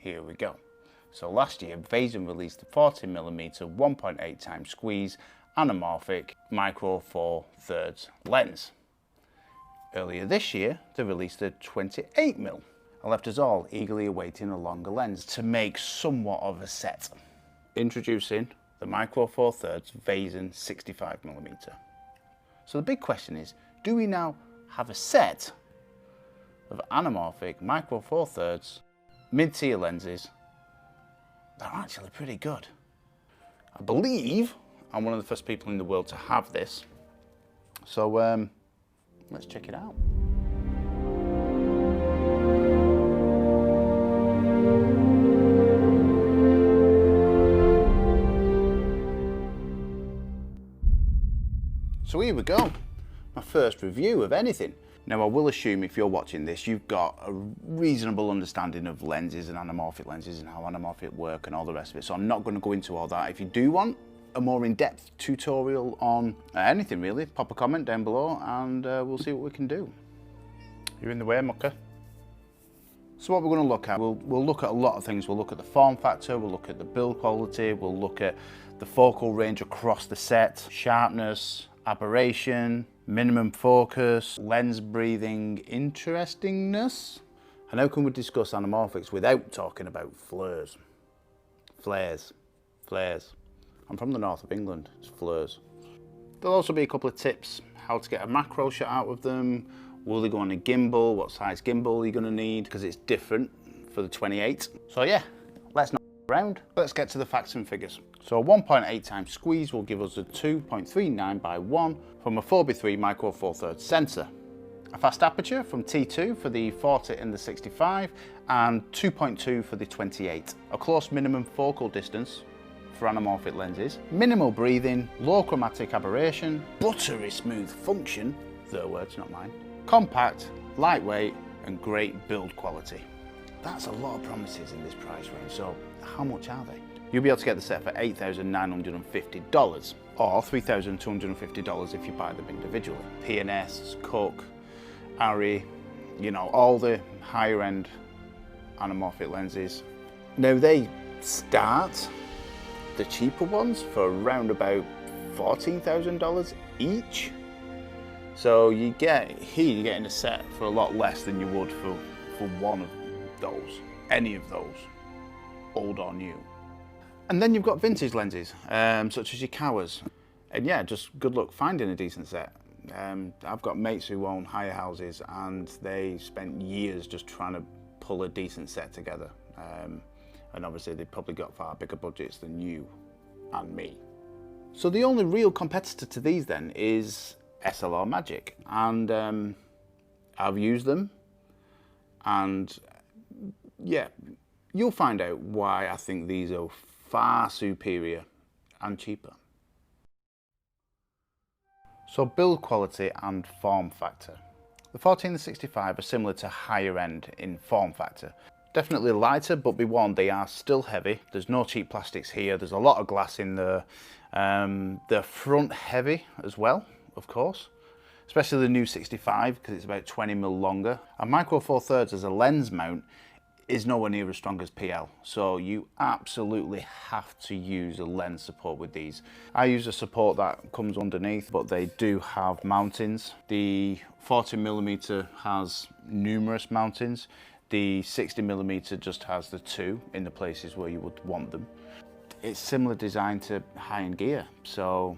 here we go. So last year, Vazen released the 40mm 1.8 times squeeze anamorphic micro 4/3 lens. Earlier this year, they released a 28mm and left us all eagerly awaiting a longer lens to make somewhat of a set. Introducing the micro 4/3 Vazen 65mm. So the big question is, do we now have a set of anamorphic micro 4/3 mid-tier lenses that are actually pretty good? I believe I'm one of the first people in the world to have this. So let's check it out. So here we go, my first review of anything. Now I will assume if you're watching this, you've got a reasonable understanding of lenses and anamorphic lenses and how anamorphic work and all the rest of it. So I'm not going to go into all that. If you do want a more in-depth tutorial on anything really, pop a comment down below and we'll see what we can do. You're in the way, mucker. So what we're going to look at, we'll look at a lot of things. We'll look at the form factor, we'll look at the build quality, we'll look at the focal range across the set, sharpness, aberration, minimum focus, lens breathing interestingness. And how can we discuss anamorphics without talking about flares? Flares. I'm from the north of England, it's flares. There'll also be a couple of tips, how to get a macro shot out of them, will they go on a gimbal, what size gimbal you're going to need, because it's different for the 28. So yeah, let's not around. Let's get to the facts and figures. So a 1.8 times squeeze will give us a 2.39 by 1 from a 4x3 micro 4/3 sensor. A fast aperture from T2 for the 40 and the 65 and 2.2 for the 28. A close minimum focal distance for anamorphic lenses. Minimal breathing, low chromatic aberration, buttery smooth function, their words not mine. Compact, lightweight and great build quality. That's a lot of promises in this price range, so how much are they? You'll be able to get the set for $8,950 or $3,250 if you buy them individually. P&S, Cook, ARRI, you know, all the higher end anamorphic lenses. Now they start, the cheaper ones, for around about $14,000 each. So you get here, you're getting a set for a lot less than you would for one of those, any of those, old or new. And then you've got vintage lenses, such as your Cowas. And yeah, just good luck finding a decent set. I've got mates who own hire houses and they spent years just trying to pull a decent set together. And obviously they've probably got far bigger budgets than you and me. So the only real competitor to these then is SLR Magic. And I've used them and yeah, you'll find out why I think these are far superior and cheaper. So build quality and form factor. The 40 and the 65 are similar to higher end in form factor. Definitely lighter, but be warned, they are still heavy. There's no cheap plastics here. There's a lot of glass in there. They're front heavy as well, of course. Especially the new 65 because it's about 20mm longer. A micro 4/3 as a lens mount is nowhere near as strong as PL, so you absolutely have to use a lens support with these. I use a support that comes underneath, but they do have mountings. The 40mm has numerous mountings. The 60mm just has the two in the places where you would want them. It's similar design to high-end gear, so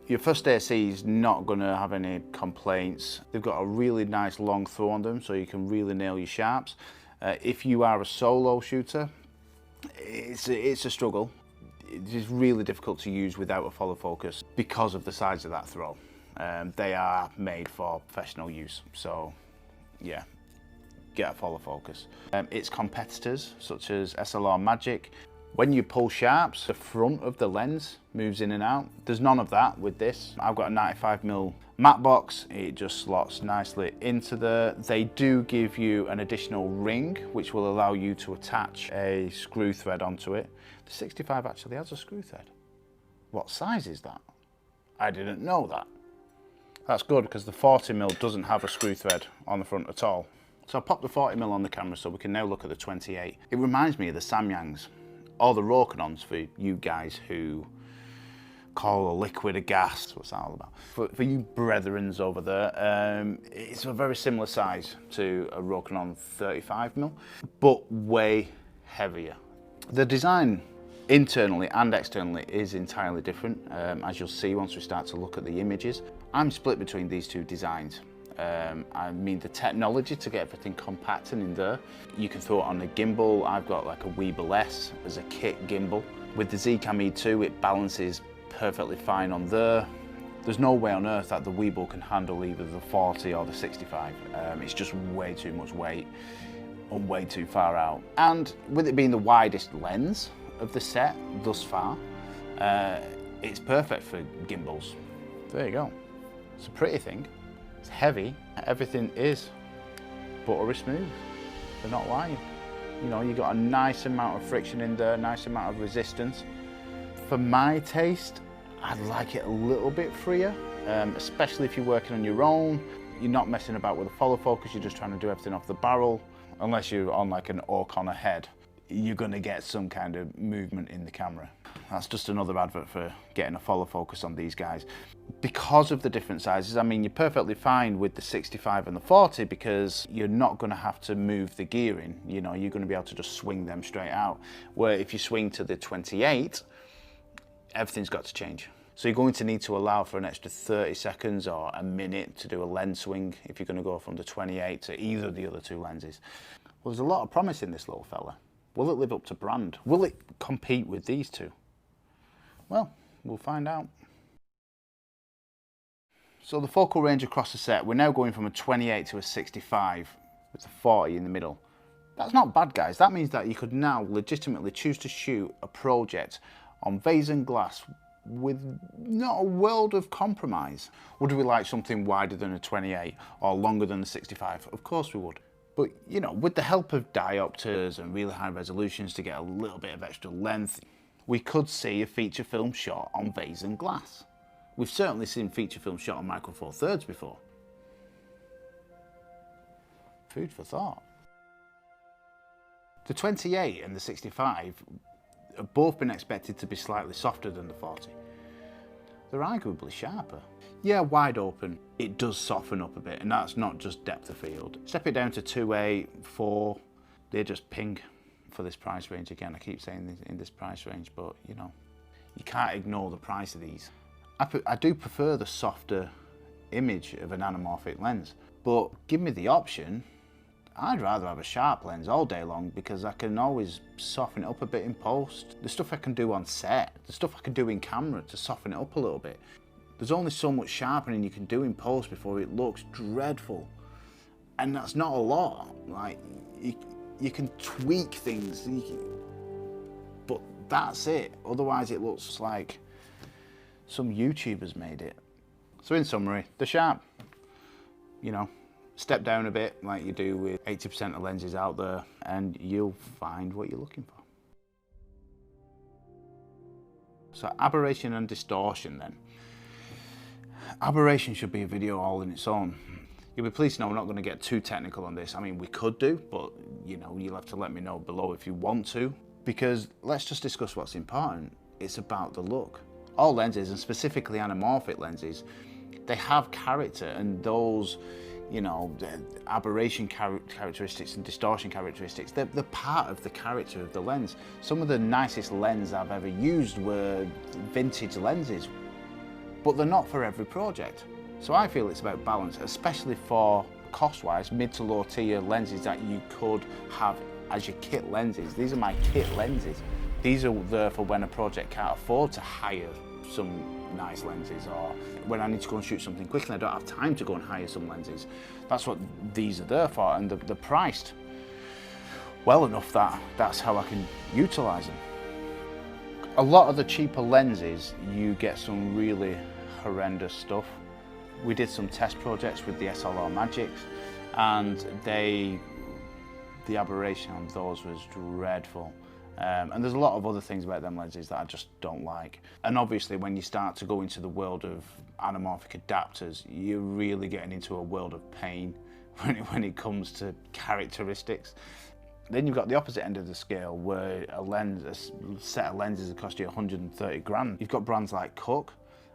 your first AC is not going to have any complaints. They've got a really nice long throw on them, so you can really nail your sharps. If you are a solo shooter, it's a struggle. It is really difficult to use without a follow focus because of the size of that throw. They are made for professional use, so yeah, get a follow focus. Its competitors, such as SLR Magic, when you pull sharps, the front of the lens moves in and out. There's none of that with this. I've got a 95mm matte box. It just slots nicely into there. They do give you an additional ring, which will allow you to attach a screw thread onto it. The 65 actually has a screw thread. What size is that? I didn't know that. That's good because the 40mm doesn't have a screw thread on the front at all. So I popped the 40mm on the camera so we can now look at the 28. It reminds me of the Samyangs, or the Rokinons for you guys who call a liquid a gas. What's that all about? For you brethrens over there, it's a very similar size to a Rokinon 35mm, but way heavier. The design internally and externally is entirely different, as you'll see once we start to look at the images. I'm split between these two designs. I mean, the technology to get everything compact and in there. You can throw it on a gimbal. I've got like a Weeble S as a kit gimbal. With the Zcam E2, it balances perfectly fine on there. There's no way on earth that the Weeble can handle either the 40 or the 65. It's just way too much weight and way too far out. And with it being the widest lens of the set thus far, it's perfect for gimbals. There you go. It's a pretty thing. It's heavy. Everything is buttery smooth. They're not lying. You know, you got a nice amount of friction in there, nice amount of resistance. For my taste, I'd like it a little bit freer, especially if you're working on your own. You're not messing about with a follow focus, you're just trying to do everything off the barrel. Unless you're on like an O'Connor head, you're gonna get some kind of movement in the camera. That's just another advert for getting a follow focus on these guys. Because of the different sizes, I mean, you're perfectly fine with the 65 and the 40 because you're not gonna have to move the gearing. You know, you're gonna be able to just swing them straight out. Where if you swing to the 28, everything's got to change. So you're going to need to allow for an extra 30 seconds or a minute to do a lens swing if you're gonna go from the 28 to either of the other two lenses. Well, there's a lot of promise in this little fella. Will it live up to brand? Will it compete with these two? Well, we'll find out. So the focal range across the set, we're now going from a 28 to a 65 with the 40 in the middle. That's not bad, guys. That means that you could now legitimately choose to shoot a project on Vazen glass with not a world of compromise. Would we like something wider than a 28 or longer than a 65? Of course we would. But, you know, with the help of diopters and really high resolutions to get a little bit of extra length, we could see a feature film shot on Vazen glass. We've certainly seen feature film shot on Micro Four Thirds before. Food for thought. The 28 and the 65 have both been expected to be slightly softer than the 40. They're arguably sharper. Yeah, wide open, it does soften up a bit, and that's not just depth of field. Step it down to 2.8, 4, they're just ping for this price range. Again, I keep saying this, in this price range, but you know, you can't ignore the price of these. I do prefer the softer image of an anamorphic lens, but give me the option, I'd rather have a sharp lens all day long because I can always soften it up a bit in post. The stuff I can do on set, the stuff I can do in camera to soften it up a little bit. There's only so much sharpening you can do in post before it looks dreadful. And that's not a lot. Like, you can tweak things, but that's it. Otherwise it looks like some YouTubers made it. So in summary, they're sharp. You know, step down a bit like you do with 80% of lenses out there and you'll find what you're looking for. So aberration and distortion then. Aberration should be a video all in its own. You'll be pleased to know we're not going to get too technical on this. I mean, we could do, but you know, you'll have to let me know below if you want to, because let's just discuss what's important. It's about the look. All lenses, and specifically anamorphic lenses, they have character, and those, you know, the aberration characteristics and distortion characteristics, they're part of the character of the lens. Some of the nicest lenses I've ever used were vintage lenses, but they're not for every project. So I feel it's about balance, especially for cost-wise, mid to low tier lenses that you could have as your kit lenses. These are my kit lenses. These are there for when a project can't afford to hire some nice lenses, or when I need to go and shoot something quickly and I don't have time to go and hire some lenses. That's what these are there for, and they're priced well enough that that's how I can utilize them. A lot of the cheaper lenses, you get some really horrendous stuff. We did some test projects with the SLR Magics, and the aberration on those was dreadful. And there's a lot of other things about them lenses that I just don't like. And obviously when you start to go into the world of anamorphic adapters, you're really getting into a world of pain when it comes to characteristics. Then you've got the opposite end of the scale where a set of lenses that cost you 130 grand. You've got brands like Cook.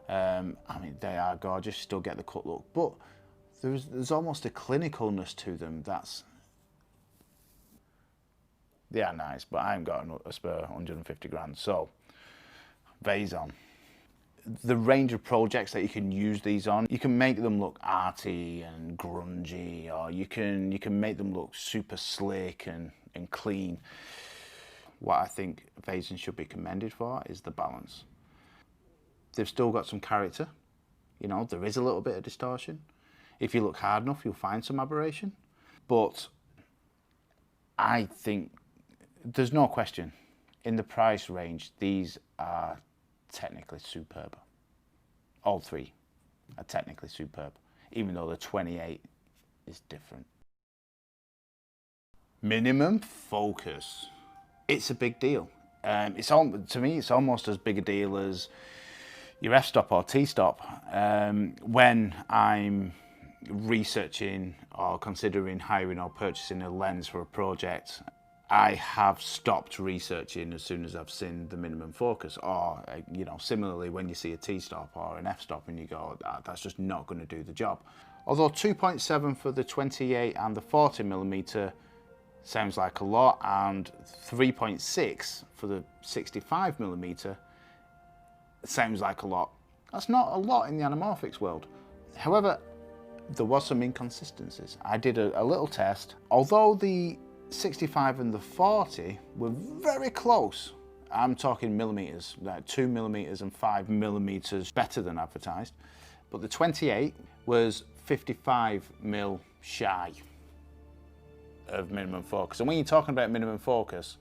I mean, they are gorgeous, you still get the cut look, but there's almost a clinicalness to them they are nice, but I ain't got a spare 150 grand. So, Vazen. The range of projects that you can use these on, you can make them look arty and grungy, or you can make them look super slick and clean. What I think Vazen should be commended for is the balance. They've still got some character, you know, there is a little bit of distortion. If you look hard enough, you'll find some aberration, but I think there's no question, in the price range, these are technically superb. All three are technically superb, even though the 28 is different. Minimum focus. It's a big deal. To me, it's almost as big a deal as your f-stop or t-stop. When I'm researching or considering hiring or purchasing a lens for a project, I have stopped researching as soon as I've seen the minimum focus, or you know, similarly when you see a t-stop or an f-stop and you go, that's just not going to do the job. Although 2.7 for the 28 and the 40mm sounds like a lot, and 3.6 for the 65mm sounds like a lot. That's not a lot in the anamorphics world. However, there was some inconsistencies. I did a little test. Although the 65 and the 40 were very close, I'm talking millimeters, like 2mm and 5mm better than advertised, but the 28 was 55mm shy of minimum focus. And when you're talking about minimum focus,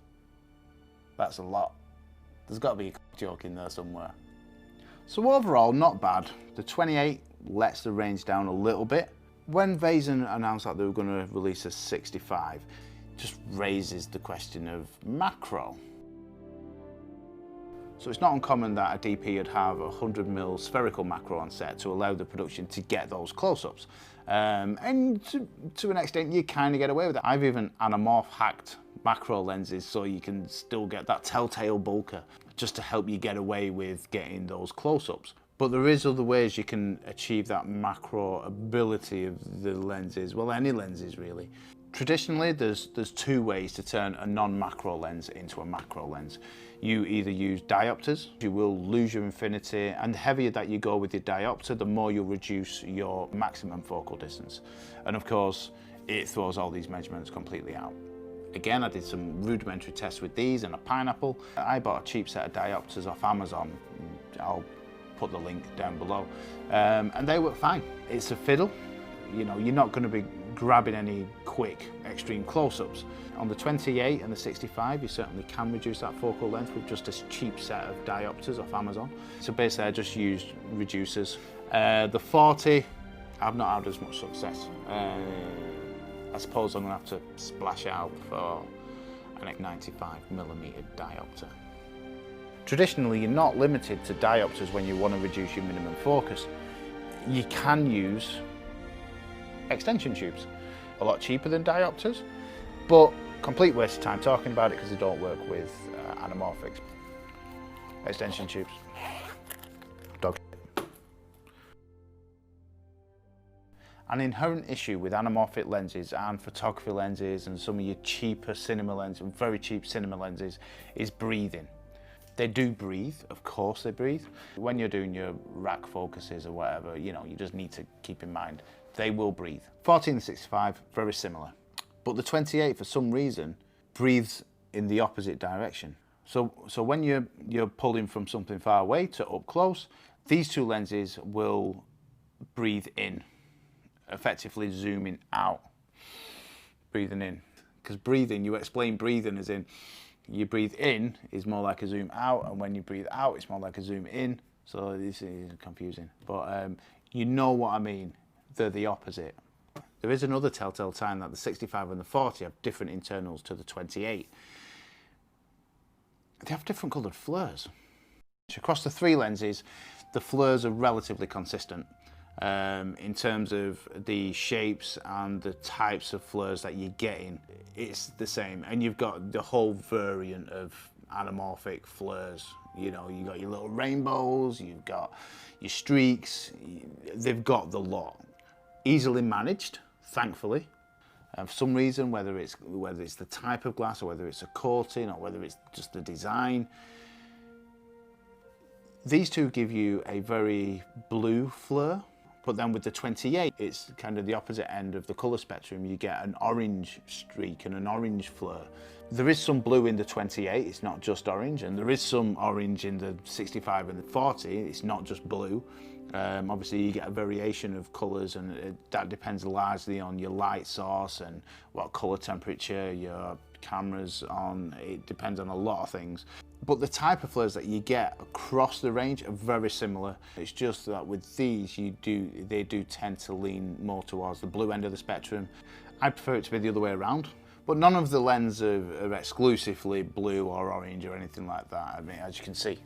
that's a lot. There's got to be a joke in there somewhere. So overall, not bad. The 28 lets the range down a little bit. When Vazen announced that they were going to release a 65, just raises the question of macro. So it's not uncommon that a DP would have a 100mm spherical macro on set to allow the production to get those close-ups. And to an extent, you kind of get away with it. I've even anamorph hacked macro lenses so you can still get that telltale bulker, just to help you get away with getting those close-ups. But there is other ways you can achieve that macro ability of the lenses, well, any lenses really. Traditionally, there's two ways to turn a non-macro lens into a macro lens. You either use diopters, you will lose your infinity, and the heavier that you go with your diopter, the more you'll reduce your maximum focal distance. And of course, it throws all these measurements completely out. Again, I did some rudimentary tests with these and a pineapple. I bought a cheap set of diopters off Amazon. I'll put the link down below. And they work fine. It's a fiddle. You know, you're not going to be grabbing any quick extreme close-ups. On the 28 and the 65, you certainly can reduce that focal length with just a cheap set of diopters off Amazon. So basically I just used reducers. The 40, I've not had as much success. I suppose I'm going to have to splash out for an 95mm diopter. Traditionally, you're not limited to diopters when you want to reduce your minimum focus. You can use extension tubes, a lot cheaper than diopters, but complete waste of time talking about it because they don't work with anamorphics. Extension tubes. Dog shit. An inherent issue with anamorphic lenses and photography lenses and some of your cheaper cinema lenses, very cheap cinema lenses, is breathing. They do breathe, of course they breathe. When you're doing your rack focuses or whatever, you know, you just need to keep in mind, they will breathe. 40 and 65, very similar. But the 28, for some reason, breathes in the opposite direction. So when you're pulling from something far away to up close, these two lenses will breathe in, effectively zooming out. Breathing in. Because breathing, you explain breathing as in, you breathe in is more like a zoom out, and when you breathe out, it's more like a zoom in. So this is confusing, but you know what I mean. They're the opposite. There is another telltale sign that the 65 and the 40 have different internals to the 28. They have different coloured flares. Across the three lenses, the flares are relatively consistent. In terms of the shapes and the types of flares that you're getting, it's the same. And you've got the whole variant of anamorphic flares. You know, you've got your little rainbows, you've got your streaks, they've got the lot. Easily managed, thankfully. For some reason, whether it's the type of glass or whether it's a coating or whether it's just the design, these two give you a very blue flare. But then with the 28, it's kind of the opposite end of the colour spectrum. You get an orange streak and an orange flare. There is some blue in the 28, it's not just orange, and there is some orange in the 65 and the 40, it's not just blue. Obviously you get a variation of colours, and that depends largely on your light source and what colour temperature your camera's on. It depends on a lot of things. But the type of flares that you get across the range are very similar. It's just that with these, they do tend to lean more towards the blue end of the spectrum. I prefer it to be the other way around. But none of the lenses are exclusively blue or orange or anything like that. I mean, as you can see,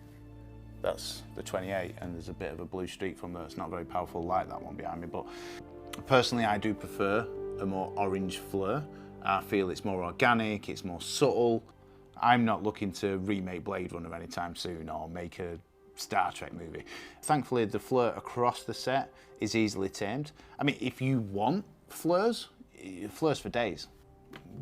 that's the 28, and there's a bit of a blue streak from there. It's not very powerful like that one behind me, but personally I do prefer a more orange flare. I feel it's more organic, it's more subtle. I'm not looking to remake Blade Runner anytime soon or make a Star Trek movie. Thankfully, the flare across the set is easily tamed. I mean, if you want flares for days.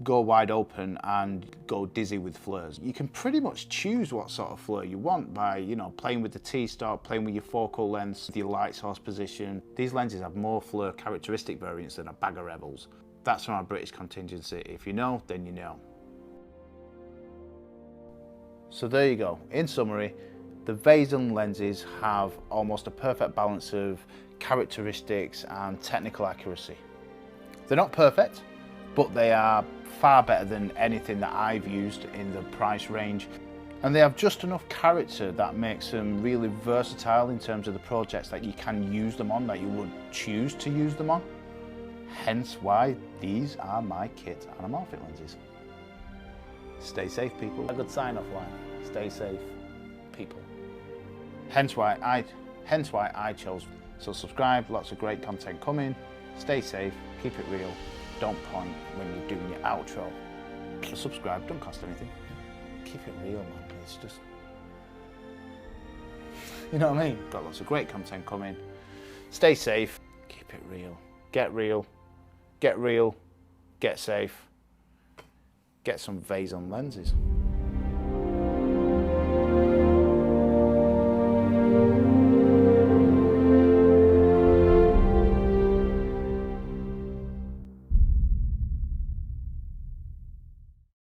Go wide open and go dizzy with flares. You can pretty much choose what sort of flare you want by, you know, playing with the T-stop, playing with your focal length, your light source position. These lenses have more flare characteristic variants than a bag of Rebels. That's from our British contingency. If you know, then you know. So there you go. In summary, the Vazen lenses have almost a perfect balance of characteristics and technical accuracy. They're not perfect, but they are far better than anything that I've used in the price range. And they have just enough character that makes them really versatile in terms of the projects that you can use them on, that you would choose to use them on. Hence why these are my kit anamorphic lenses. Stay safe, people. A good sign-off line. Stay safe, people. Hence why I chose. So subscribe, lots of great content coming. Stay safe, keep it real. Don't point when you're doing your outro. Subscribe, don't cost anything. Keep it real, man. It's just, you know what I mean? Got lots of great content coming. Stay safe, keep it real. Get real, get safe. Get some Vazen lenses.